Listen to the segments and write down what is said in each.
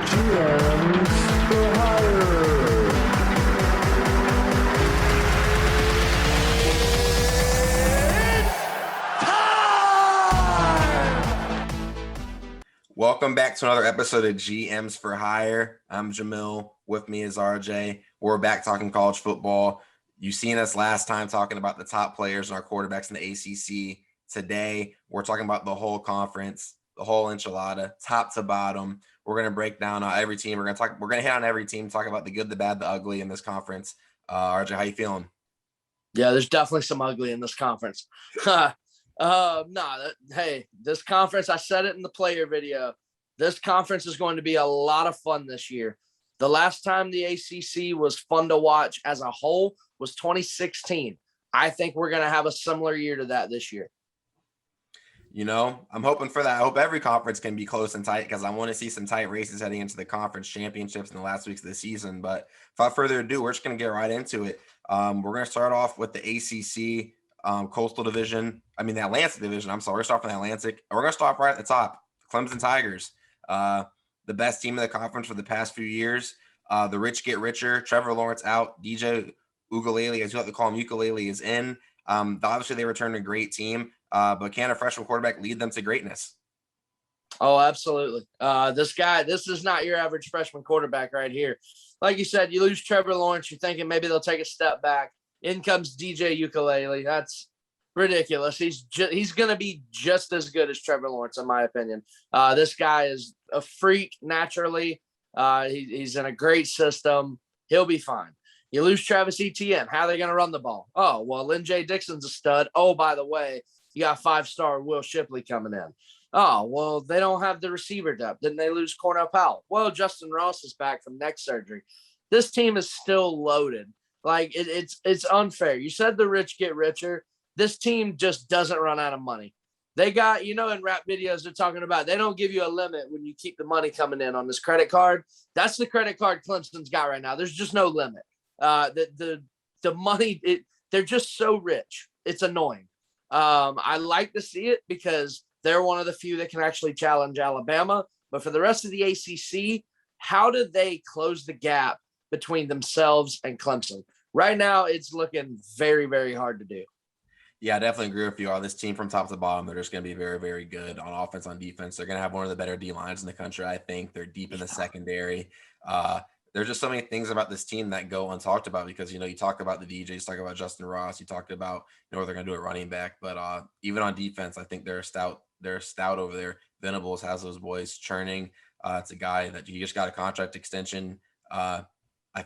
GMs for Hire. Welcome back to another episode of GMs for Hire. I'm JAMIL. With me is RJ. We're back talking college football. You've seen us last time talking about the top players and our quarterbacks in the ACC. Today, we're talking about the whole conference, the whole enchilada, top to bottom. We're going to break down every team. We're going to hit on every team, talk about the good, the bad, the ugly in this conference. RJ, how you feeling? Yeah, there's definitely some ugly in this conference. Hey, this conference, I said it in the player video, this conference is going to be a lot of fun this year. The last time the ACC was fun to watch as a whole was 2016. I think we're going to have a similar year to that this year. You know, I'm hoping for that. I hope every conference can be close and tight because I want to see some tight races heading into the conference championships in the last weeks of the season. But without further ado, we're just going to get right into it. We're going to start off with the ACC Coastal Division. The Atlantic Division. I'm sorry. We're starting from the Atlantic. We're going to start right at the top. Clemson Tigers. The best team in the conference for the past few years. The rich get richer. Trevor Lawrence out. DJ Ukulele, as you like to call him, Ukulele, is in. Obviously, they returned a great team, but can a freshman quarterback lead them to greatness? Oh, absolutely. This is not your average freshman quarterback right here. Like you said, you lose Trevor Lawrence, you're thinking maybe they'll take a step back. In comes DJ Ukulele. That's ridiculous. He's going to be just as good as Trevor Lawrence, in my opinion. This guy is a freak naturally. He's in a great system. He'll be fine. You lose Travis Etienne. How are they going to run the ball? Oh, well, Lynn J. Dixon's a stud. Oh, by the way, you got 5-star Will Shipley coming in. Oh, well, they don't have the receiver depth. Didn't they lose Cornell Powell? Well, Justin Ross is back from neck surgery. This team is still loaded. Like, it's unfair. You said the rich get richer. This team just doesn't run out of money. They got, in rap videos they're talking about, they don't give you a limit when you keep the money coming in on this credit card. That's the credit card Clemson's got right now. There's just no limit. The money, they're just so rich. It's annoying. I like to see it because they're one of the few that can actually challenge Alabama. But for the rest of the ACC, how do they close the gap between themselves and Clemson? Right now, it's looking very, very hard to do. Yeah, I definitely agree with you. On this team from top to bottom, they're just going to be very, very good on offense, on defense. They're going to have one of the better D lines in the country, I think. They're deep in the secondary. There's just so many things about this team that go untalked about because, you talk about the DJs, talk about Justin Ross, you talked about, what they're going to do at running back. But even on defense, I think they're stout over there. Venables has those boys churning. It's a guy that he just got a contract extension. I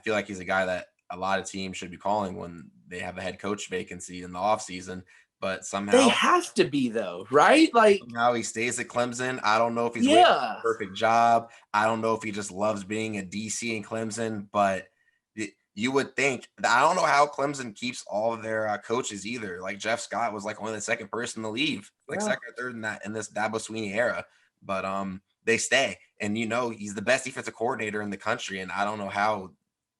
feel like he's a guy that a lot of teams should be calling when they have a head coach vacancy in the offseason. But somehow they have to be, though, right? Like, somehow he stays at Clemson. I don't know if he's waiting for the perfect job. I don't know if he just loves being a DC in Clemson, but you would think. I don't know how Clemson keeps all of their coaches either. Like Jeff Scott was like only the second person to leave, second or third in this Dabo Swinney era. But they stay, and he's the best defensive coordinator in the country, and I don't know how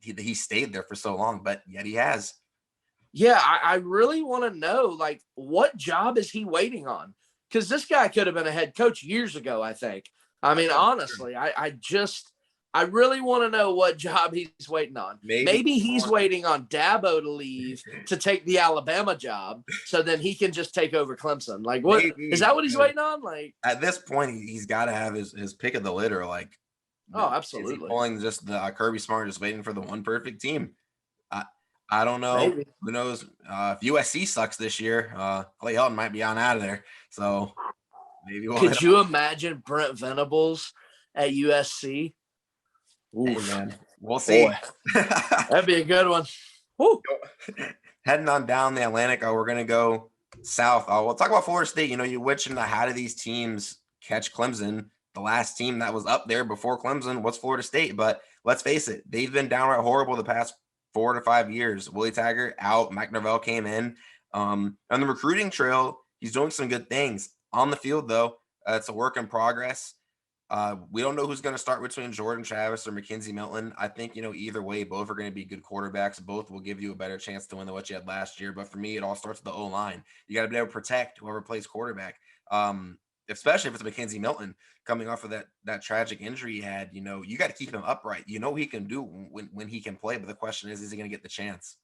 he stayed there for so long, but yet he has. Yeah, I really want to know, like, what job is he waiting on? Because this guy could have been a head coach years ago, I think. Honestly, I really want to know what job he's waiting on. Maybe he's waiting on Dabo to leave to take the Alabama job so then he can just take over Clemson. Like, what is that what he's waiting on? Like, at this point, he's got to have his pick of the litter. Like, absolutely. Is he pulling just the Kirby Smart, just waiting for the one perfect team? I don't know. Maybe. Who knows? If USC sucks this year, Clay Helton might be on out of there. So maybe could you imagine Brent Venables at USC? Hey, man, we'll see. That'd be a good one. Woo. Heading on down the Atlantic, we're gonna go south. We'll talk about Florida State. You mentioned how do these teams catch Clemson? The last team that was up there before Clemson was Florida State, but let's face it, they've been downright horrible the past 4 to 5 years. Willie Taggart out, Mike Norvell came in. On the recruiting trail, he's doing some good things. On the field, though, it's a work in progress. We don't know who's going to start between Jordan Travis or McKenzie Milton. I think, either way, both are going to be good quarterbacks. Both will give you a better chance to win than what you had last year. But for me, it all starts with the O-line. You got to be able to protect whoever plays quarterback. especially if it's Mackenzie Milton coming off of that tragic injury he had. You got to keep him upright. He can do when he can play, but the question is he going to get the chance?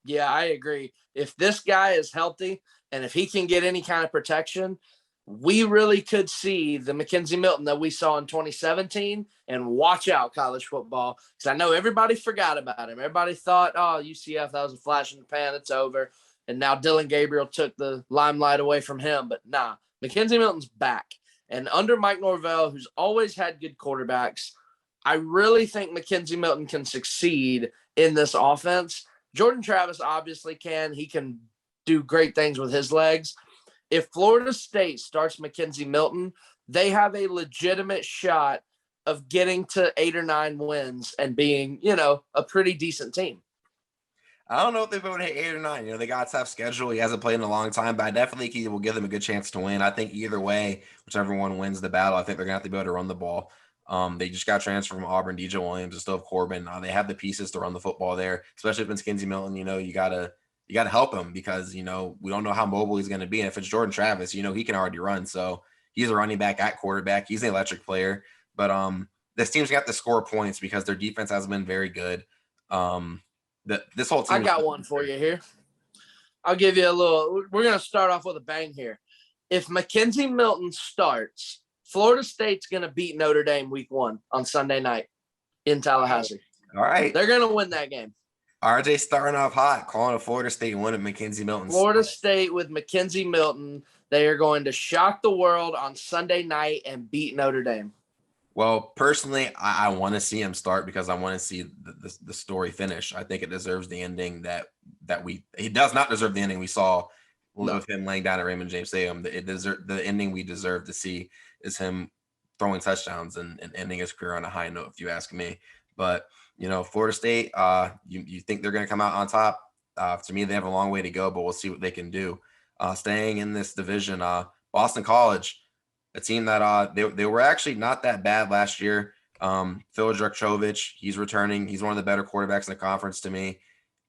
Yeah, I agree. If this guy is healthy and if he can get any kind of protection, we really could see the Mackenzie Milton that we saw in 2017. And watch out, college football, because I know everybody forgot about him. Everybody thought, oh, UCF, that was a flash in the pan, it's over. And now Dylan Gabriel took the limelight away from him. But nah, Mackenzie Milton's back. And under Mike Norvell, who's always had good quarterbacks, I really think Mackenzie Milton can succeed in this offense. Jordan Travis obviously can. He can do great things with his legs. If Florida State starts Mackenzie Milton, they have a legitimate shot of getting to 8 or 9 wins and being, a pretty decent team. I don't know if they'll be able to hit 8 or 9. They got a tough schedule. He hasn't played in a long time, but I definitely think he will give them a good chance to win. I think either way, whichever one wins the battle, I think they're going to have to be able to run the ball. They just got transferred from Auburn, DJ Williams, and still have Corbin. They have the pieces to run the football there, especially if it's Mackenzie Milton. You gotta help him because we don't know how mobile he's going to be. And if it's Jordan Travis, he can already run. So he's a running back at quarterback. He's an electric player. But this team's got to score points because their defense has been very good. This whole team. I got one for you here. I'll give you a little. We're going to start off with a bang here. If Mackenzie Milton starts, Florida State's going to beat Notre Dame week 1 on Sunday night in Tallahassee. All right. They're going to win that game. RJ starting off hot, calling a Florida State win at Mackenzie Milton. Florida State with Mackenzie Milton. They are going to shock the world on Sunday night and beat Notre Dame. Well, personally, I want to see him start because I want to see the story finish. I think it deserves the ending he does not deserve the ending we saw with him laying down at Raymond James Stadium. The ending we deserve to see is him throwing touchdowns and ending his career on a high note, if you ask me. But, Florida State, you think they're going to come out on top? To me, they have a long way to go, but we'll see what they can do. Staying in this division, Boston College, a team that they were actually not that bad last year. Phil Dracovic, he's returning. He's one of the better quarterbacks in the conference to me.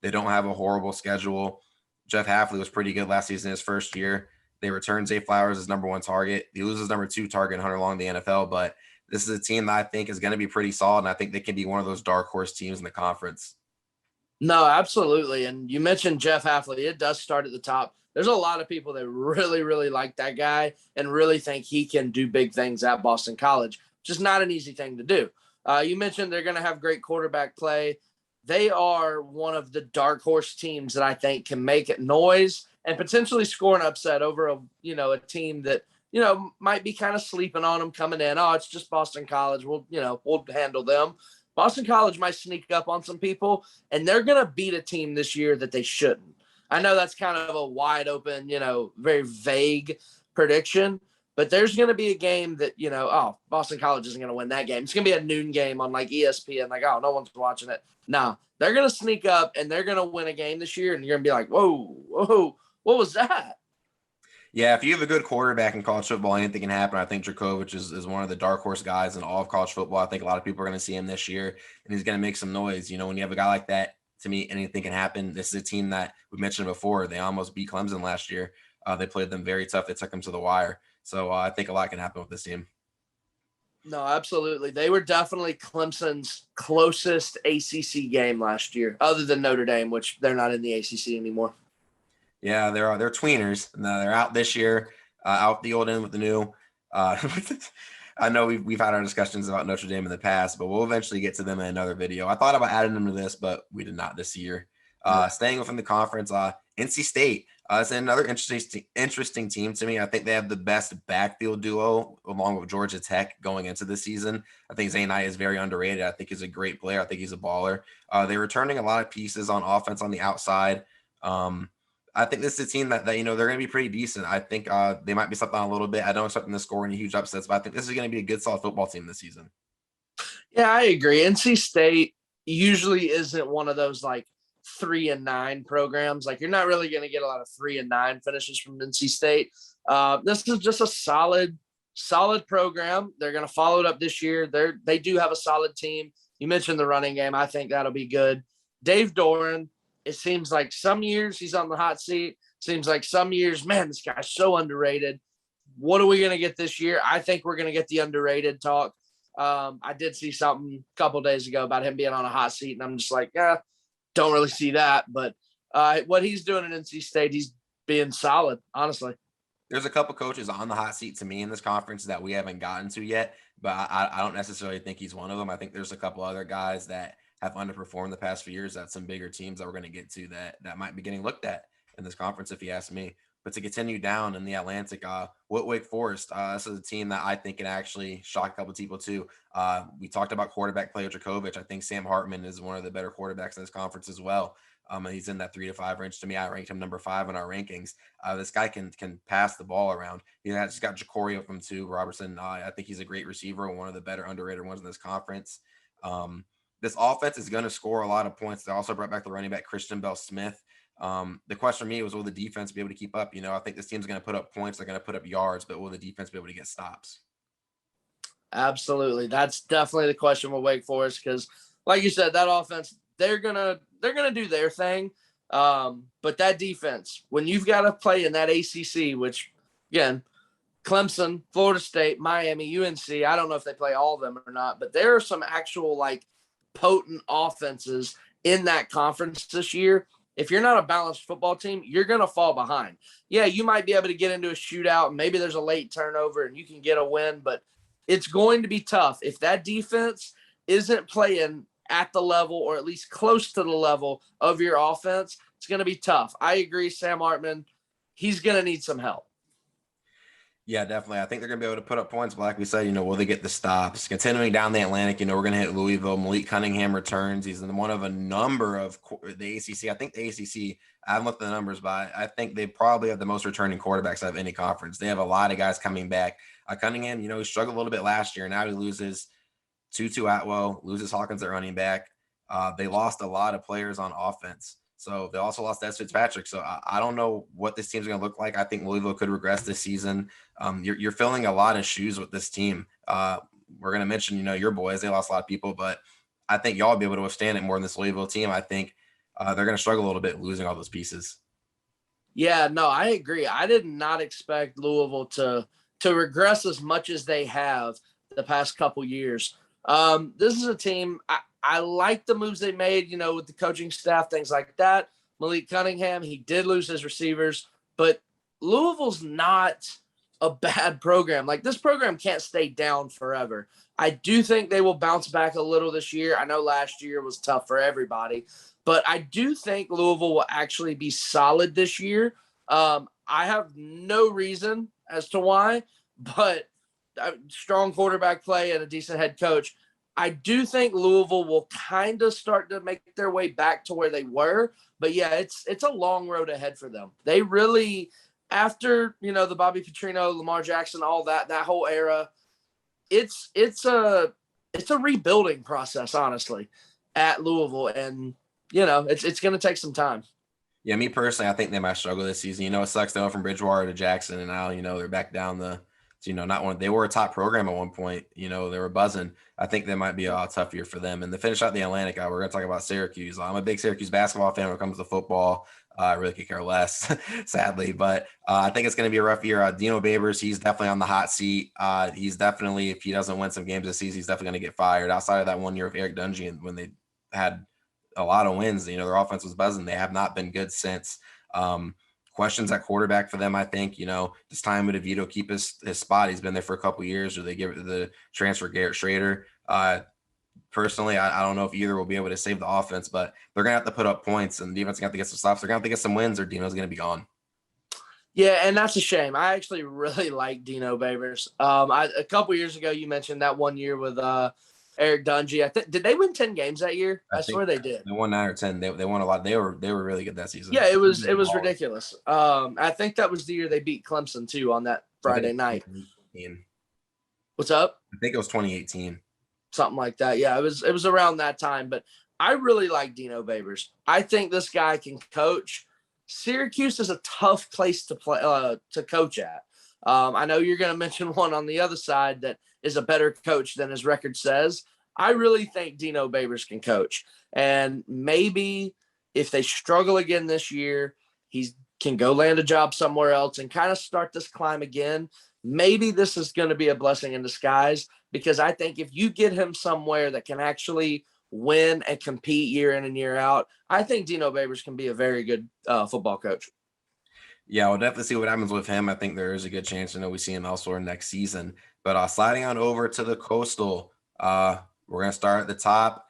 They don't have a horrible schedule. Jeff Hafley was pretty good last season, his first year. They return Zay Flowers as number 1 target. He loses number 2 target, Hunter Long, the NFL. But this is a team that I think is going to be pretty solid, and I think they can be one of those dark horse teams in the conference. No, absolutely. And you mentioned Jeff Hafley. It does start at the top. There's a lot of people that really, really like that guy and really think he can do big things at Boston College, which is not an easy thing to do. You mentioned they're going to have great quarterback play. They are one of the dark horse teams that I think can make it noise and potentially score an upset over a team that, might be kind of sleeping on them coming in. Oh, it's just Boston College. We'll handle them. Boston College might sneak up on some people, and they're going to beat a team this year that they shouldn't. I know that's kind of a wide open, very vague prediction, but there's going to be a game that, Boston College isn't going to win that game. It's going to be a noon game on like ESPN. Like, oh, no one's watching it. No, they're going to sneak up and they're going to win a game this year. And you're going to be like, whoa, what was that? Yeah, if you have a good quarterback in college football, anything can happen. I think Dracovic is one of the dark horse guys in all of college football. I think a lot of people are going to see him this year, and he's going to make some noise. When you have a guy like that, to me, anything can happen. This is a team that we mentioned before. They almost beat Clemson last year. They played them very tough. They took them to the wire. So I think a lot can happen with this team. No, absolutely. They were definitely Clemson's closest ACC game last year, other than Notre Dame, which they're not in the ACC anymore. Yeah, they're tweeners. They're out this year, out the old end with the new. I know we've had our discussions about Notre Dame in the past, but we'll eventually get to them in another video. I thought about adding them to this, but we did not this year. Staying within the conference, NC State. It's another interesting team to me. I think they have the best backfield duo along with Georgia Tech going into the season. I think Zay Knight is very underrated. I think he's a great player. I think he's a baller. They're returning a lot of pieces on offense on the outside. I think this is a team that they're going to be pretty decent. I think they might be slept on a little bit. I don't expect them to score any huge upsets, but I think this is going to be a good, solid football team this season. Yeah, I agree. NC State usually isn't one of those like 3-9 programs. Like you're not really going to get a lot of 3-9 finishes from NC State. This is just a solid program. They're going to follow it up this year. They do have a solid team. You mentioned the running game. I think that'll be good. Dave Doran. It seems like some years he's on the hot seat. Seems like some years, man, this guy's so underrated. what are we going to get this year? I think we're going to get the underrated talk. I did see something a couple days ago about him being on a hot seat, and I'm just like, yeah, don't really see that. But what he's doing at NC State, he's being solid, honestly. There's a couple coaches on the hot seat to me in this conference that we haven't gotten to yet, but I don't necessarily think he's one of them. I think there's a couple other guys that have underperformed the past few years at some bigger teams that we're going to get to that might be getting looked at in this conference, if you ask me. But to continue down in the Atlantic, Wake Forest, this is a team that I think can actually shock a couple people too. We talked about quarterback play with Djokovic. I think Sam Hartman is one of the better quarterbacks in this conference as well. And he's in that 3 to 5 range. To me, I ranked him number 5 in our rankings. This guy can pass the ball around. He's got Ja'Cory of him too. Robertson. I think he's a great receiver, one of the better underrated ones in this conference. This offense is going to score a lot of points. They also brought back the running back Christian Bell-Smith. The question for me was, will the defense be able to keep up? I think this team's going to put up points. They're going to put up yards, but will the defense be able to get stops? Absolutely. That's definitely the question with Wake Forest, because like you said, that offense, they're gonna do their thing. But that defense, when you've got to play in that ACC, which again, Clemson, Florida State, Miami, UNC, I don't know if they play all of them or not, but there are some actual like potent offenses in that conference this year. If you're not a balanced football team, you're going to fall behind. Yeah, you might be able to get into a shootout. Maybe there's a late turnover and you can get a win, but it's going to be tough. If that defense isn't playing at the level, or at least close to the level of your offense, it's going to be tough. I agree, Sam Hartman, he's going to need some help. Yeah, definitely. I think they're going to be able to put up points. But like we said, will they get the stops? Continuing down the Atlantic, we're going to hit Louisville. Malik Cunningham returns. He's in one of a number of the ACC. I think the ACC, I haven't looked at the numbers, but I think they probably have the most returning quarterbacks out of any conference. They have a lot of guys coming back. Cunningham, he struggled a little bit last year. Now he loses Tutu Atwell, loses Hawkins at running back. They lost a lot of players on offense. So they also lost Des Fitzpatrick. So I don't know what this team's going to look like. I think Louisville could regress this season. You're filling a lot of shoes with this team. We're going to mention, your boys, they lost a lot of people, but I think y'all will be able to withstand it more than this Louisville team. I think they're going to struggle a little bit losing all those pieces. Yeah, no, I agree. I did not expect Louisville to regress as much as they have the past couple years. This is a team, I like the moves they made, with the coaching staff, things like that. Malik Cunningham, he did lose his receivers, but Louisville's not a bad program. Like, this program can't stay down forever. I do think they will bounce back a little this year. I know last year was tough for everybody, but I do think Louisville will actually be solid this year. I have no reason as to why, but strong quarterback play and a decent head coach. I do think Louisville will kind of start to make their way back to where they were. But, yeah, it's a long road ahead for them. They really, after, the Bobby Petrino, Lamar Jackson, all that whole era, it's a rebuilding process, honestly, at Louisville. And, it's going to take some time. Yeah, me personally, I think they might struggle this season. It sucks. They went from Bridgewater to Jackson, and now, they're back down not one. They were a top program at one point. They were buzzing. I think that might be a tough year for them. And to finish out the Atlantic, we're going to talk about Syracuse. I'm a big Syracuse basketball fan when it comes to football. I really could care less, sadly. But I think it's going to be a rough year. Dino Babers, he's definitely on the hot seat. He's definitely, if he doesn't win some games this season, he's definitely going to get fired. Outside of that 1 year of Eric Dungy, when they had a lot of wins, their offense was buzzing. They have not been good since. Questions at quarterback for them, I think. Does Time with DeVito keep his spot? He's been there for a couple of years. Do they give it to the transfer Garrett Schrader? Personally, I don't know if either will be able to save the offense, but they're going to have to put up points, and the defense is going to have to get some stops. They're going to have to get some wins, or Dino's going to be gone. Yeah, and that's a shame. I actually really like Dino Babers. A couple years ago, you mentioned that 1 year with Eric Dungy. Did they win 10 games that year? I swear they did. They won 9 or 10. They won a lot. They were really good that season. Yeah, it was ridiculous. I think that was the year they beat Clemson too on that Friday night. What's up? I think it was 2018. Something like that. Yeah, it was around that time. But I really like Dino Babers. I think this guy can coach. Syracuse is a tough place to play to coach at. I know you're going to mention one on the other side that is a better coach than his record says. I really think Dino Babers can coach. And maybe if they struggle again this year, he can go land a job somewhere else and kind of start this climb again. maybe this is going to be a blessing in disguise, because I think if you get him somewhere that can actually win and compete year in and year out, I think Dino Babers can be a very good football coach. Yeah, we'll definitely see what happens with him. I think there is a good chance, we see him elsewhere next season. But sliding on over to the Coastal, we're going to start at the top.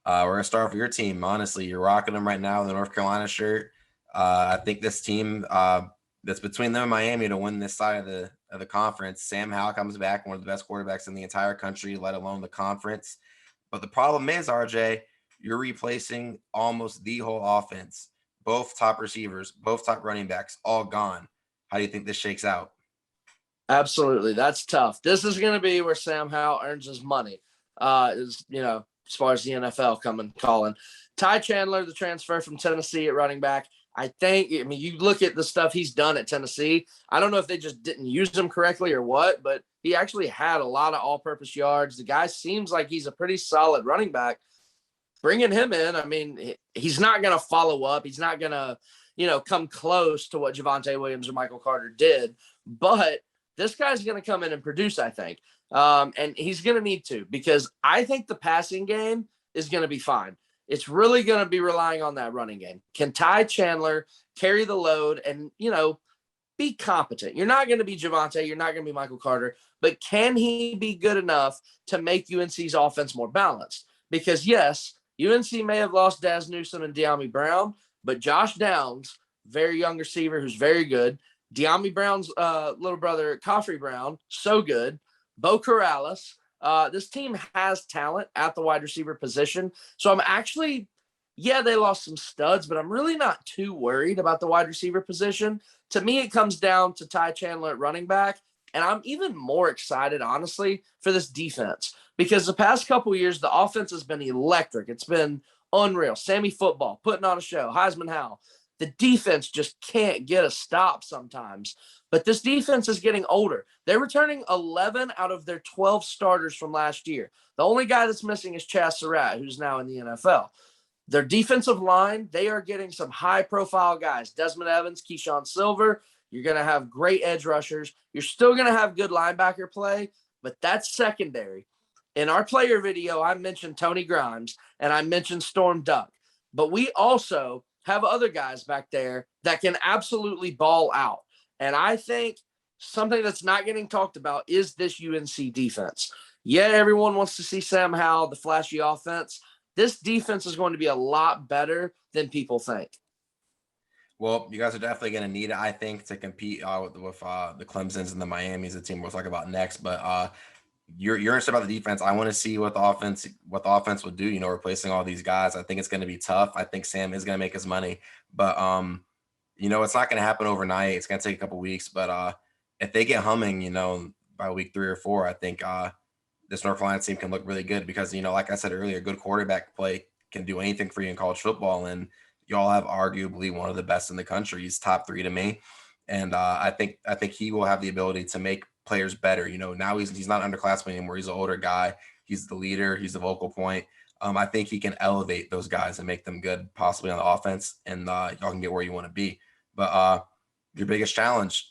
We're going to start with your team. Honestly, you're rocking them right now, the North Carolina shirt. I think this team that's between them and Miami to win this side of the conference. Sam Howell comes back, one of the best quarterbacks in the entire country, let alone the conference. But the problem is, RJ, you're replacing almost the whole offense. Both top receivers, both top running backs, all gone. How do you think this shakes out? Absolutely. That's tough. This is going to be where Sam Howell earns his money, as far as the NFL calling. Ty Chandler, the transfer from Tennessee at running back. You look at the stuff he's done at Tennessee. I don't know if they just didn't use him correctly or what, but he actually had a lot of all-purpose yards. The guy seems like he's a pretty solid running back. Bringing him in, he's not going to follow up. He's not going to, come close to what Javonte Williams or Michael Carter did. But this guy's going to come in and produce, I think. And he's going to need to, because I think the passing game is going to be fine. It's really going to be relying on that running game. Can Ty Chandler carry the load and, be competent? You're not going to be Javonte. You're not going to be Michael Carter. But can he be good enough to make UNC's offense more balanced? Because, yes, UNC may have lost Daz Newsome and De'Ami Brown, but Josh Downs, very young receiver who's very good. De'Ami Brown's little brother, Coffrey Brown, so good. Bo Corrales. This team has talent at the wide receiver position. So I'm actually, they lost some studs, but I'm really not too worried about the wide receiver position. To me, it comes down to Ty Chandler at running back. And I'm even more excited, honestly, for this defense, because the past couple of years, the offense has been electric. It's been unreal. Sammy Football putting on a show. Heisman Howell. The defense just can't get a stop sometimes. But this defense is getting older. They're returning 11 out of their 12 starters from last year. The only guy that's missing is Chaz Surratt, who's now in the NFL. Their defensive line, they are getting some high-profile guys. Desmond Evans, Keyshawn Silver. You're going to have great edge rushers. You're still going to have good linebacker play, but that's secondary. In our player video, I mentioned Tony Grimes and I mentioned Storm Duck, but we also have other guys back there that can absolutely ball out. And I think something that's not getting talked about is this UNC defense. Yeah, everyone wants to see Sam Howell, the flashy offense. This defense is going to be a lot better than people think. Well, you guys are definitely going to need it, I think, to compete with the Clemsons and the Miamis, the team we'll talk about next. But you're interested about the defense. I want to see what the offense will do, replacing all these guys. I think it's going to be tough. I think Sam is going to make his money. But, it's not going to happen overnight. It's going to take a couple weeks. But if they get humming, by week 3 or 4, I think this North Carolina team can look really good because, like I said earlier, good quarterback play can do anything for you in college football. And y'all have arguably one of the best in the country. He's top 3 to me. And I think he will have the ability to make players better. Now he's not underclassmen anymore. He's an older guy. He's the leader. He's the vocal point. I think he can elevate those guys and make them good, possibly on the offense, and y'all can get where you want to be. But your biggest challenge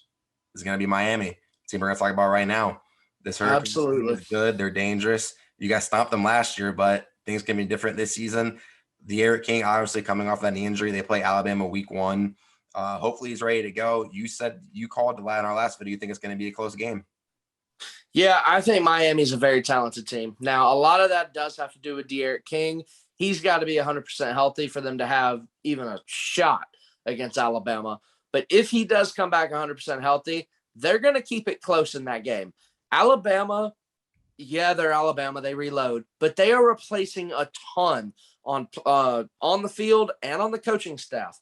is going to be Miami. Team we're going to talk about right now. This Hurricane is good. They're dangerous. You guys stopped them last year, but things can be different this season. The Eric King, obviously coming off that knee injury. They play Alabama week 1. Hopefully he's ready to go. You said you called in our last video. You think it's going to be a close game? Yeah, I think Miami's a very talented team. Now, a lot of that does have to do with De'Eric King. He's got to be 100% healthy for them to have even a shot against Alabama. But if he does come back 100% healthy, they're going to keep it close in that game. Alabama, they're Alabama. They reload. But they are replacing a ton on the field and on the coaching staff.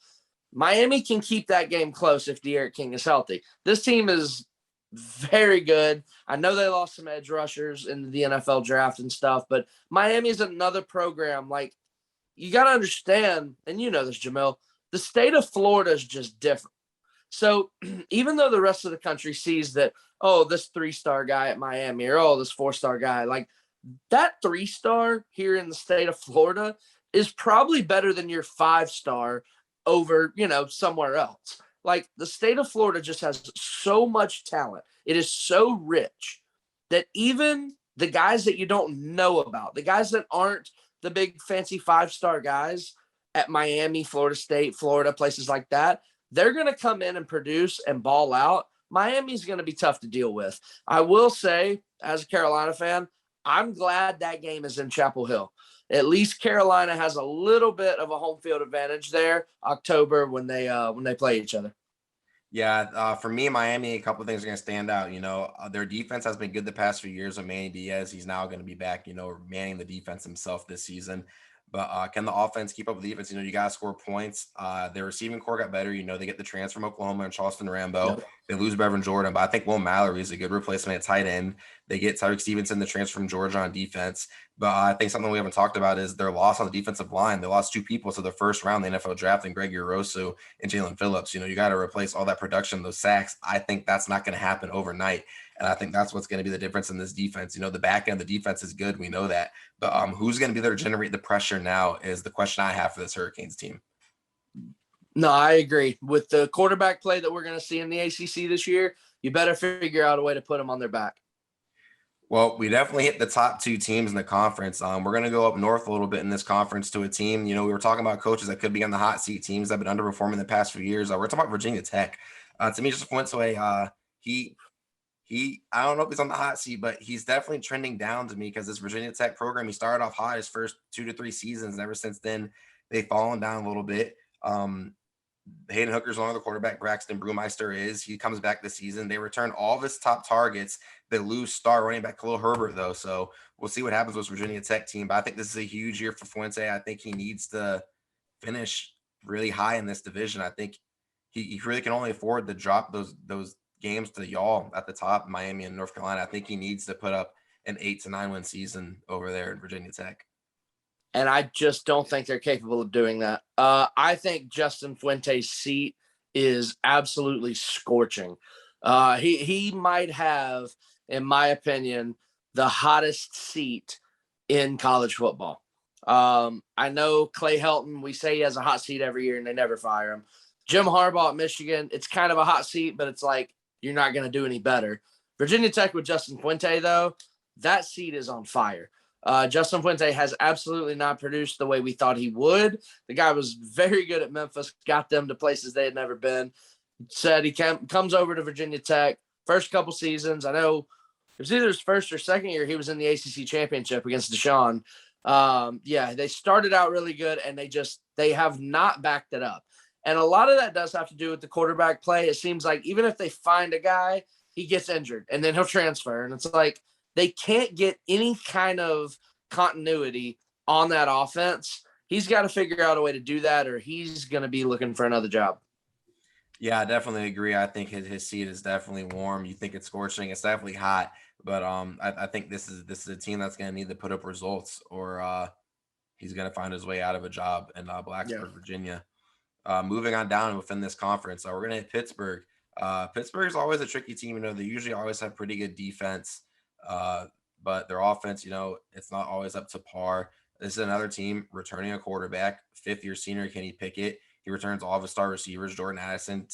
Miami can keep that game close if De'Eric King is healthy. This team is very good. I know they lost some edge rushers in the NFL draft and stuff, but Miami is another program. Like, you got to understand, and you know this, Jamil, the state of Florida is just different. So even though the rest of the country sees that, oh, this 3-star guy at Miami, or oh, this 4-star guy, like that 3-star here in the state of Florida is probably better than your 5-star over, somewhere else. like the state of Florida just has so much talent. It is so rich that even the guys that you don't know about, the guys that aren't the big fancy 5-star guys at Miami, Florida State, Florida, places like that, they're going to come in and produce and ball out. Miami's going to be tough to deal with. I will say, as a Carolina fan, I'm glad that game is in Chapel Hill. At least Carolina has a little bit of a home field advantage there, October, when they play each other. Yeah, for me, Miami, a couple of things are going to stand out. Their defense has been good the past few years with Manny Diaz. He's now going to be back, manning the defense himself this season. But can the offense keep up with the defense? You got to score points. Their receiving core got better. They get the transfer from Oklahoma and Charleston Rambo. Yep. They lose Bevan Jordan, but I think Will Mallory is a good replacement at tight end. They get Tyreek Stevenson, the transfer from Georgia, on defense. But I think something we haven't talked about is their loss on the defensive line. They lost 2 people to the first round of the NFL draft, and Greg Urosu and Jalen Phillips. You got to replace all that production, those sacks. I think that's not going to happen overnight. And I think that's what's going to be the difference in this defense. The back end of the defense is good. We know that. But who's going to be there to generate the pressure now is the question I have for this Hurricanes team. No, I agree. With the quarterback play that we're going to see in the ACC this year, you better figure out a way to put them on their back. Well, we definitely hit the top 2 teams in the conference. We're going to go up north a little bit in this conference to a team. We were talking about coaches that could be on the hot seat, teams that have been underperforming the past few years. We're talking about Virginia Tech. To me, just went away. I don't know if he's on the hot seat, but he's definitely trending down to me because this Virginia Tech program, he started off hot his first 2 to 3 seasons. And ever since then, they've fallen down a little bit. Hayden Hooker's one of the quarterback. Braxton Brewmeister is. He comes back this season. They return all of his top targets. They lose star running back Khalil Herbert, though. So we'll see what happens with this Virginia Tech team. But I think this is a huge year for Fuente. I think he needs to finish really high in this division. I think he really can only afford to drop those games to y'all at the top, Miami and North Carolina. I think he needs to put up an 8 to 9 win season over there in Virginia Tech. And I just don't think they're capable of doing that. I think Justin Fuente's seat is absolutely scorching. He might have, in my opinion, the hottest seat in college football. I know Clay Helton, we say he has a hot seat every year and they never fire him. Jim Harbaugh at Michigan, it's kind of a hot seat, but it's like you're not going to do any better. Virginia Tech with Justin Fuente, though, that seat is on fire. Justin Fuente has absolutely not produced the way we thought he would. The guy was very good at Memphis, got them to places they had never been. Said he comes over to Virginia Tech. First couple seasons, I know it was either his first or second year, he was in the ACC championship against Deshaun. They started out really good, and they have not backed it up. And a lot of that does have to do with the quarterback play. It seems like even if they find a guy, he gets injured, and then he'll transfer. And it's like, they can't get any kind of continuity on that offense. He's got to figure out a way to do that, or he's going to be looking for another job. Yeah, I definitely agree. I think his seat is definitely warm. You think it's scorching. It's definitely hot. But I think this is a team that's going to need to put up results, or he's going to find his way out of a job in Blacksburg, Virginia. Moving on down within this conference, we're going to hit Pittsburgh. Pittsburgh is always a tricky team. They usually always have pretty good defense. But their offense, it's not always up to par. This is another team returning a quarterback, 5th-year senior Kenny Pickett. He returns all of his star receivers, Jordan Addison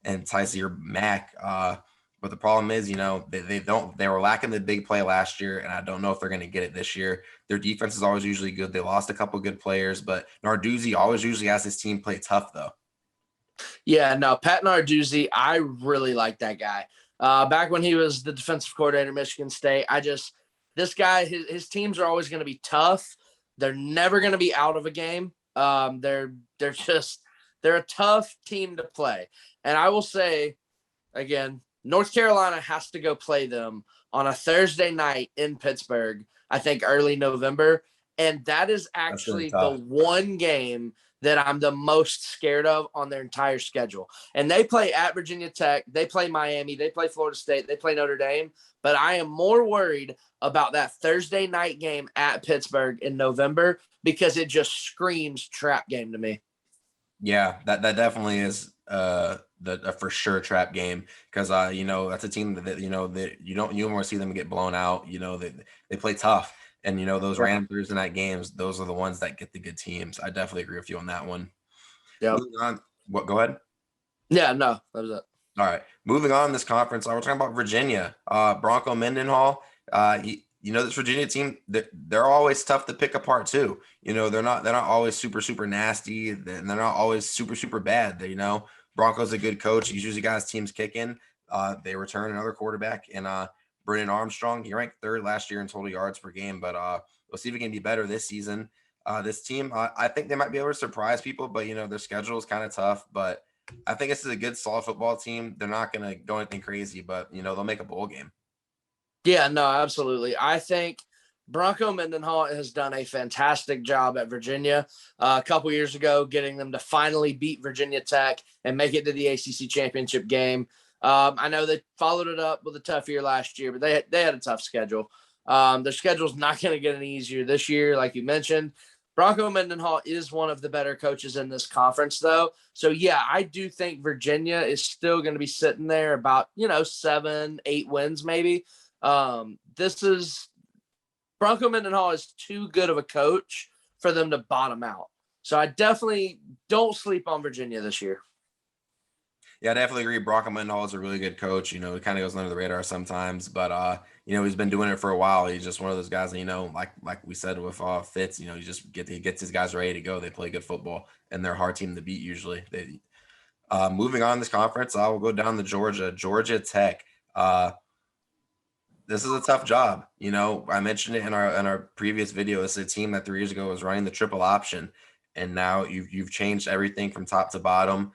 and Tysier Mack. But the problem is, they were lacking the big play last year, and I don't know if they're going to get it this year. Their defense is always usually good. They lost a couple good players, but Narduzzi always usually has his team play tough, though. Yeah, no, Pat Narduzzi, I really like that guy. Back when he was the defensive coordinator at Michigan State, this guy, his teams are always going to be tough. They're never going to be out of a game. They're a tough team to play. And I will say, again, North Carolina has to go play them on a Thursday night in Pittsburgh, I think early November. And that is actually the one game that I'm the most scared of on their entire schedule. And they play at Virginia Tech, they play Miami, they play Florida State, they play Notre Dame. But I am more worried about that Thursday night game at Pittsburgh in November because it just screams trap game to me. Yeah, that definitely is a for sure trap game because that's a team that you don't want to see them get blown out. They play tough. And, those random Thursday night games, those are the ones that get the good teams. I definitely agree with you on that one. Yeah. Go ahead. Yeah, no, that was it. All right, moving on in this conference, we're talking about Virginia. Bronco Mendenhall. This Virginia team, they're always tough to pick apart too. They're not always super nasty, and they're not always super bad. Bronco's a good coach. He's usually got his teams kicking. They return another quarterback and Brennan Armstrong. He ranked 3rd last year in total yards per game, but we'll see if he can be better this season. This team, I think they might be able to surprise people, but their schedule is kind of tough. But I think this is a good, solid football team. They're not going to go anything crazy, but they'll make a bowl game. Yeah, no, absolutely. I think Bronco Mendenhall has done a fantastic job at Virginia a couple years ago, getting them to finally beat Virginia Tech and make it to the ACC championship game. I know they followed it up with a tough year last year, but they had a tough schedule. Their schedule's not going to get any easier this year, like you mentioned. Bronco Mendenhall is one of the better coaches in this conference, though. So, yeah, I do think Virginia is still going to be sitting there about, 7, 8 wins maybe. Bronco Mendenhall is too good of a coach for them to bottom out. So I definitely don't sleep on Virginia this year. Yeah, I definitely agree. Bronco Mendenhall is a really good coach. He kind of goes under the radar sometimes, but he's been doing it for a while. He's just one of those guys that, like we said with Fitz, he just he gets his guys ready to go. They play good football, and they're a hard team to beat usually. Moving on in this conference, I will go down to Georgia Tech. This is a tough job. I mentioned it in our previous video. It's a team that 3 years ago was running the triple option, and now you've changed everything from top to bottom.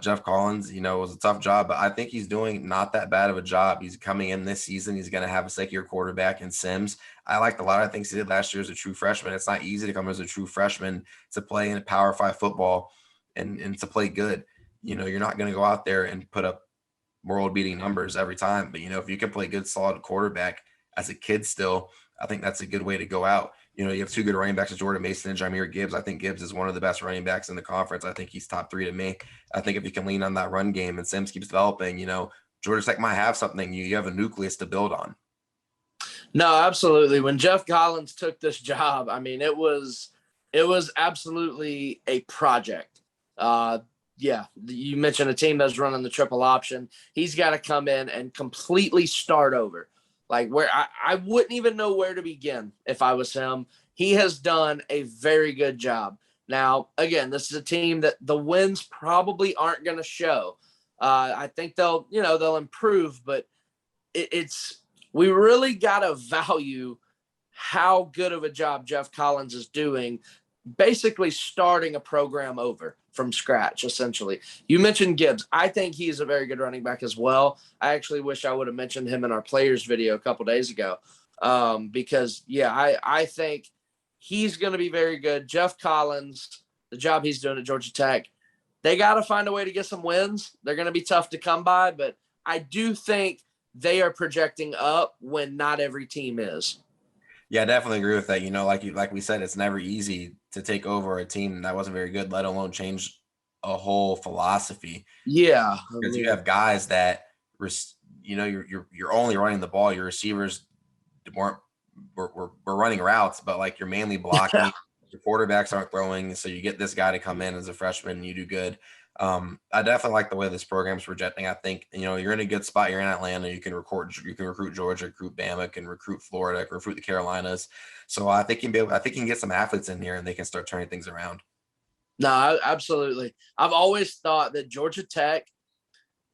Jeff Collins, it was a tough job, but I think he's doing not that bad of a job. He's coming in this season. He's going to have a second-year quarterback in Sims. I liked a lot of things he did last year as a true freshman. It's not easy to come as a true freshman to play in a Power 5 football and to play good. You're not going to go out there and put up world-beating numbers every time. But, if you can play good, solid quarterback as a kid still, I think that's a good way to go out. You have 2 good running backs, Jordan Mason and Jahmyr Gibbs. I think Gibbs is one of the best running backs in the conference. I think he's top 3 to me. I think if you can lean on that run game and Sims keeps developing, Georgia Tech might have something. You have a nucleus to build on. No, absolutely. When Jeff Collins took this job, I mean, it was absolutely a project. Yeah, you mentioned a team that's running the triple option. He's got to come in and completely start over. Like where I wouldn't even know where to begin if I was him. He has done a very good job. Now, again, this is a team that the wins probably aren't going to show. I think they'll improve, but we really got to value how good of a job Jeff Collins is doing, basically starting a program over from scratch, essentially. You mentioned Gibbs. I think he's a very good running back as well. I actually wish I would have mentioned him in our players video a couple days ago because, I think he's going to be very good. Jeff Collins, the job he's doing at Georgia Tech, they got to find a way to get some wins. They're going to be tough to come by, but I do think they are projecting up when not every team is. Yeah, I definitely agree with that. Like we said, it's never easy to take over a team that wasn't very good, let alone change a whole philosophy. Yeah, because you have guys that you're only running the ball. Your receivers were running routes, but like you're mainly blocking. Yeah. Your quarterbacks aren't throwing, so you get this guy to come in as a freshman and you do good. I definitely like the way this program's projecting. I think you're in a good spot. You're in Atlanta. You can recruit Georgia, recruit Bama, can recruit Florida, can recruit the Carolinas. So I think you can get some athletes in here and they can start turning things around. No, absolutely. I've always thought that Georgia Tech,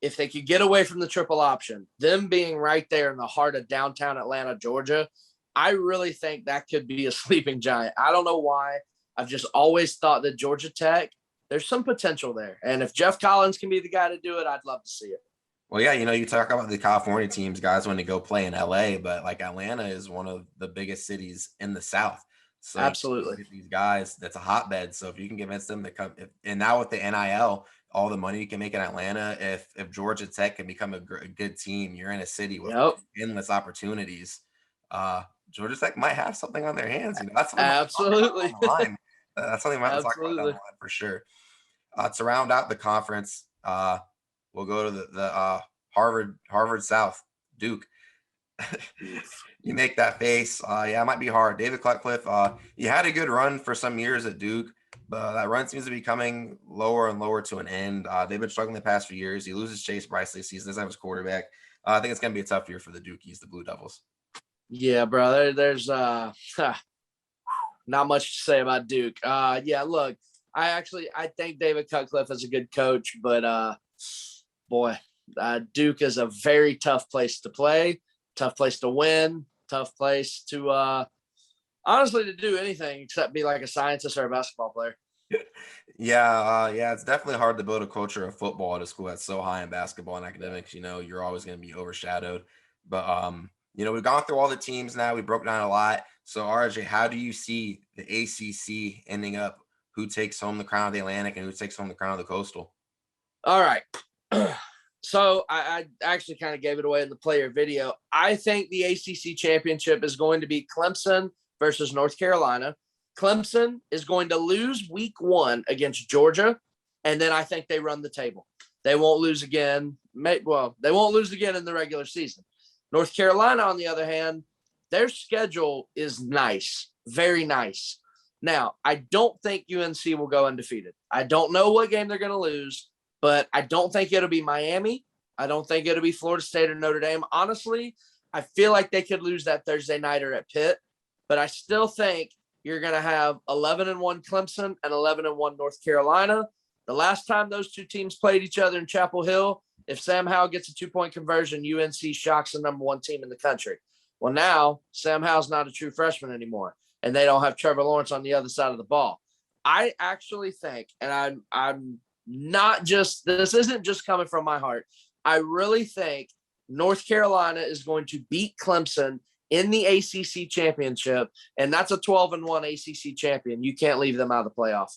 if they could get away from the triple option, them being right there in the heart of downtown Atlanta, Georgia, I really think that could be a sleeping giant. I don't know why. I've just always thought that Georgia Tech, there's some potential there. And if Jeff Collins can be the guy to do it, I'd love to see it. Well, yeah, you talk about the California teams, guys, when they go play in LA, but like Atlanta is one of the biggest cities in the South. So absolutely, these guys, that's a hotbed. So if you can convince them to come, and now with the NIL, all the money you can make in Atlanta, if Georgia Tech can become a good team, you're in a city with endless opportunities. Georgia Tech might have something on their hands. That's absolutely. That's something we might talk about down the line for sure. To round out the conference, we'll go to the Harvard South, Duke. You make that face. Yeah, it might be hard. David Cutcliffe, he had a good run for some years at Duke. But that run seems to be coming lower and lower to an end. They've been struggling the past few years. He loses Chase Bryce this season. Doesn't have his quarterback. I think it's going to be a tough year for the Dukies, the Blue Devils. Yeah, bro. There's not much to say about Duke. Yeah, look, I think David Cutcliffe is a good coach, but Duke is a very tough place to play, tough place to win, tough place to honestly to do anything except be like a scientist or a basketball player. Yeah, it's definitely hard to build a culture of football at a school that's so high in basketball and academics. You're always going to be overshadowed. But we've gone through all the teams now. We broke down a lot. So RJ, how do you see the ACC ending up? Who takes home the crown of the Atlantic and who takes home the crown of the Coastal? All right. So I actually kind of gave it away in the player video. I think the ACC championship is going to be Clemson versus North Carolina. Clemson is going to lose week 1 against Georgia, and then I think they run the table. They won't lose again. They won't lose again in the regular season. North Carolina, on the other hand, their schedule is nice, very nice. Now, I don't think UNC will go undefeated. I don't know what game they're going to lose, but I don't think it'll be Miami. I don't think it'll be Florida State or Notre Dame. Honestly, I feel like they could lose that Thursday nighter at Pitt, but I still think you're going to have 11-1 Clemson and 11-1 North Carolina. The last time those two teams played each other in Chapel Hill, if Sam Howell gets a 2-point conversion, UNC shocks the number 1 team in the country. Well, now Sam Howell's not a true freshman anymore, and they don't have Trevor Lawrence on the other side of the ball. I actually think, and I'm not just, this isn't just coming from my heart. I really think North Carolina is going to beat Clemson in the ACC championship, and that's a 12-1 ACC champion. You can't leave them out of the playoff.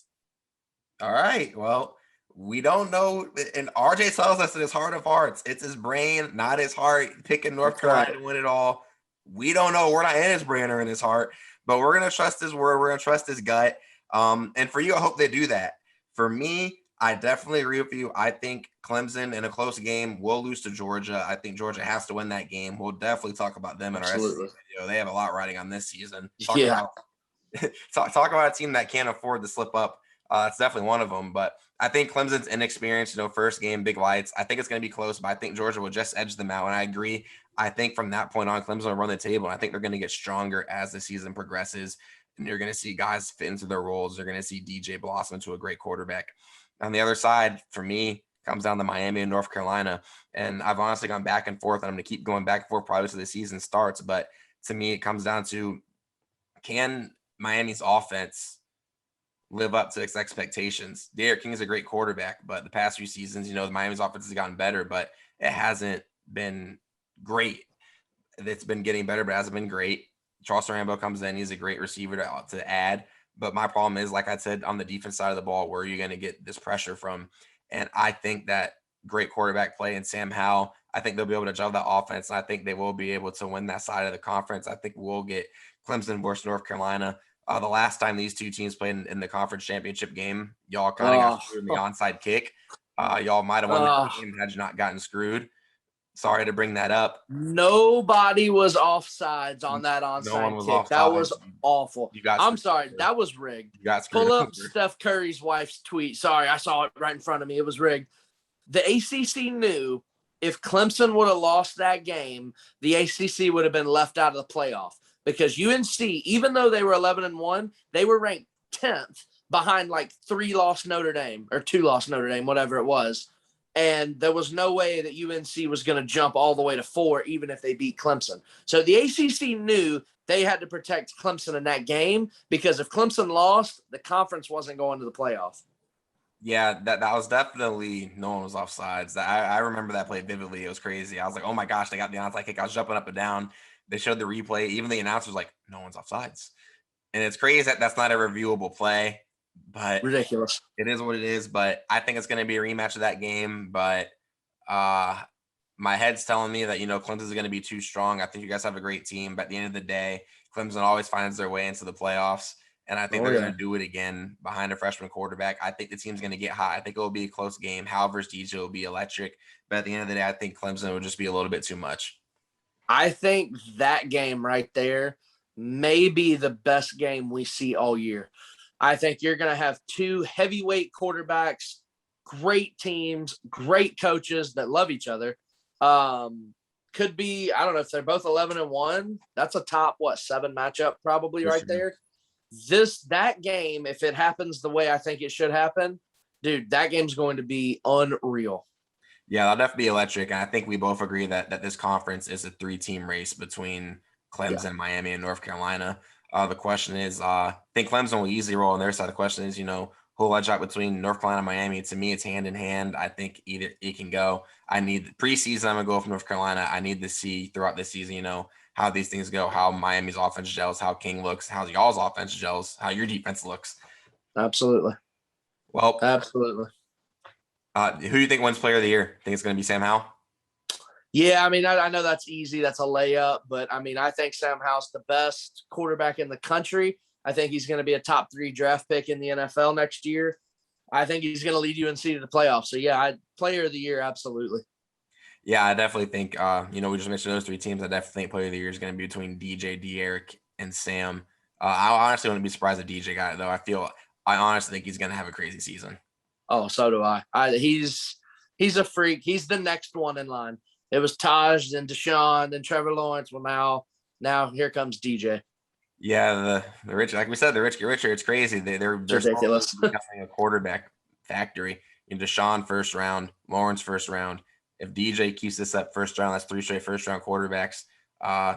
All right. Well, we don't know. And RJ tells us in his heart of hearts, it's his brain, not his heart, picking North Carolina to win it all. We don't know. We're not in his brain or in his heart, but we're going to trust his word. We're going to trust his gut. And for you, I hope they do that. For me, I definitely agree with you. I think Clemson in a close game will lose to Georgia. I think Georgia has to win that game. We'll definitely talk about them in our SEC video. They have a lot riding on this season. Talk about a team that can't afford to slip up. It's definitely one of them. But I think Clemson's inexperienced, first game, big lights. I think it's going to be close, but I think Georgia will just edge them out. And I agree. I think from that point on, Clemson will run the table. And I think they're going to get stronger as the season progresses. And you're going to see guys fit into their roles. You're going to see DJ blossom into a great quarterback. On the other side, for me, comes down to Miami and North Carolina. And I've honestly gone back and forth, and I'm going to keep going back and forth probably till the season starts. But to me, it comes down to, can Miami's offense live up to its expectations? Derek King is a great quarterback, but the past few seasons, Miami's offense has gotten better, but it hasn't been great. It's been getting better, but it hasn't been great. Charleston Rambo comes in. He's a great receiver to add. But my problem is, like I said, on the defense side of the ball, where are you going to get this pressure from? And I think that great quarterback play and Sam Howell, I think they'll be able to juggle that offense. And I think they will be able to win that side of the conference. I think we'll get Clemson versus North Carolina. The last time these two teams played in the conference championship game, y'all kind of got screwed in the onside kick. Y'all might have won the game had you not gotten screwed. Sorry to bring that up. Nobody was offsides on that onside kick. Offsides. That was awful. I'm sorry. That was rigged. Pull up Steph Curry's wife's tweet. Sorry, I saw it right in front of me. It was rigged. The ACC knew if Clemson would have lost that game, the ACC would have been left out of the playoff, because UNC, even though they were 11-1, they were ranked 10th behind like 3-loss Notre Dame or 2-loss Notre Dame, whatever it was. And there was no way that UNC was going to jump all the way to 4, even if they beat Clemson. So the ACC knew they had to protect Clemson in that game, because if Clemson lost, the conference wasn't going to the playoff. Yeah, that was definitely, no one was offsides. I remember that play vividly. It was crazy. I was like, oh my gosh, they got the onside kick. I was jumping up and down. They showed the replay. Even the announcer was like, no one's offsides. And it's crazy that that's not a reviewable play. But ridiculous. It is what it is. But I think it's going to be a rematch of that game. But my head's telling me that, Clemson's going to be too strong. I think you guys have a great team. But at the end of the day, Clemson always finds their way into the playoffs. And I think they're going to do it again behind a freshman quarterback. I think the team's going to get hot. I think it will be a close game. Howell versus DJ will be electric. But at the end of the day, I think Clemson will just be a little bit too much. I think that game right there may be the best game we see all year. I think you're going to have two heavyweight quarterbacks, great teams, great coaches that love each other. Could be, I don't know if they're both 11-1. That's a top, 7 matchup probably right there. That game, if it happens the way I think it should happen, dude, that game's going to be unreal. Yeah, that'll definitely be electric. And I think we both agree that this conference is a 3-team race between Clemson, Miami, and North Carolina. The question is, I think Clemson will easily roll on their side. The question is, who'll edge out between North Carolina and Miami? To me, it's hand in hand. I think either it can go. I need preseason. I'm going to go for North Carolina. I need to see throughout this season, how these things go, how Miami's offense gels, how King looks, how y'all's offense gels, how your defense looks. Absolutely. Well, absolutely. Who do you think wins player of the year? Think it's going to be Sam Howell? Yeah, I mean, I know that's easy. That's a layup. But, I mean, I think Sam Howell's the best quarterback in the country. I think he's going to be a top 3 draft pick in the NFL next year. I think he's going to lead UNC to the playoffs. So, yeah, player of the year, absolutely. Yeah, I definitely think, we just mentioned those 3 teams. I definitely think player of the year is going to be between DJ, De'Eric, and Sam. I honestly wouldn't be surprised if DJ got it, though. I honestly think he's going to have a crazy season. Oh, so do I. He's a freak. He's the next one in line. It was Taj, then Deshaun, then Trevor Lawrence. Well, now here comes DJ. Yeah, the rich, like we said, the rich get richer. It's crazy. They're ridiculous. Becoming a quarterback factory. Deshaun first round, Lawrence first round. If DJ keeps this up first round, that's 3 straight first round quarterbacks.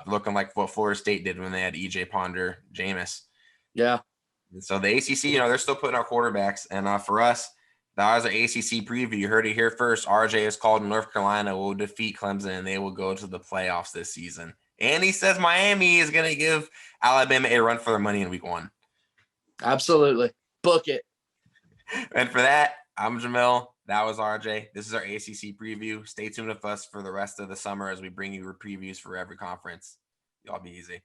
Looking like what Florida State did when they had EJ Ponder, Jameis. Yeah. And so the ACC, they're still putting out quarterbacks, and for us, that was our ACC preview. You heard it here first. RJ is called North Carolina will defeat Clemson, and they will go to the playoffs this season. And he says Miami is going to give Alabama a run for their money in week 1. Absolutely. Book it. And for that, I'm JAMIL. That was RJ. This is our ACC preview. Stay tuned with us for the rest of the summer as we bring you previews for every conference. Y'all be easy.